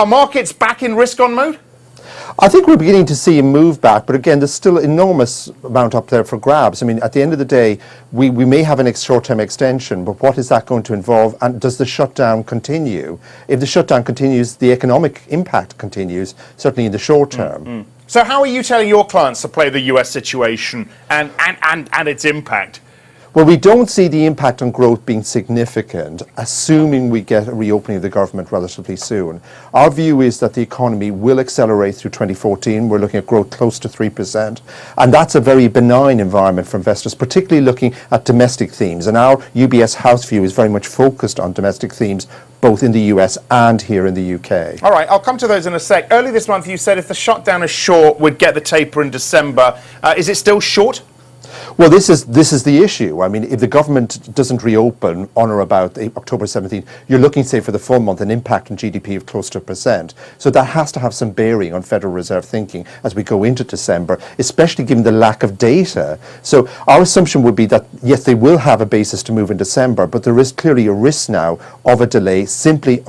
Are markets back in risk-on mode? I think we're beginning to see a move back, but again, there's still enormous amount up there for grabs. I mean, at the end of the day, we may have a short-term extension, but what is that going to involve, and does the shutdown continue? If the shutdown continues, the economic impact continues, certainly in the short term. So how are you telling your clients to play the US situation and its impact? Well, we don't see the impact on growth being significant, assuming we get a reopening of the government relatively soon. Our view is that the economy will accelerate through 2014. We're looking at growth close to 3%. And that's a very benign environment for investors, particularly looking at domestic themes. And our UBS house view is very much focused on domestic themes, both in the US and here in the UK. All right, I'll come to those in a sec. Early this month, you said if the shutdown is short, we'd get the taper in December. Is it still short? Well, this is the issue. I mean, if the government doesn't reopen on or about October 17th, you're looking, say, for the full month, an impact on GDP of close to 1%. So that has to have some bearing on Federal Reserve thinking as we go into December, especially given the lack of data. So our assumption would be that, yes, they will have a basis to move in December, but there is clearly a risk now of a delay, simply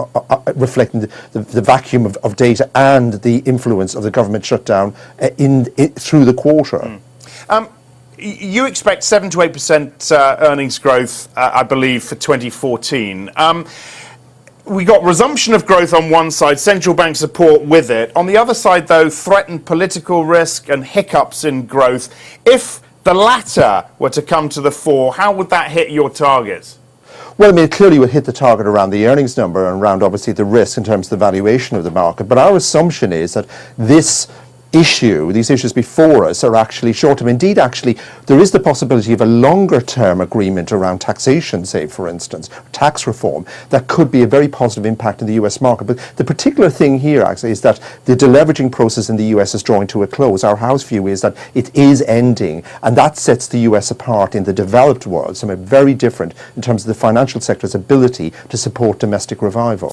reflecting the vacuum of data and the influence of the government shutdown through the quarter. You expect 7 to 8% earnings growth, I believe, for 2014. We got resumption of growth on one side, central bank support with it. On the other side, though, threatened political risk and hiccups in growth. If the latter were to come to the fore, how would that hit your targets? Well, I mean, it clearly would hit the target around the earnings number and around, obviously, the risk in terms of the valuation of the market. But our assumption is that these issues before us are actually short-term. Indeed, actually, there is the possibility of a longer-term agreement around taxation, say, for instance, tax reform, that could be a very positive impact in the US market. But the particular thing here, actually, is that the deleveraging process in the US is drawing to a close. Our house view is that it is ending, and that sets the US apart in the developed world, something very different in terms of the financial sector's ability to support domestic revival.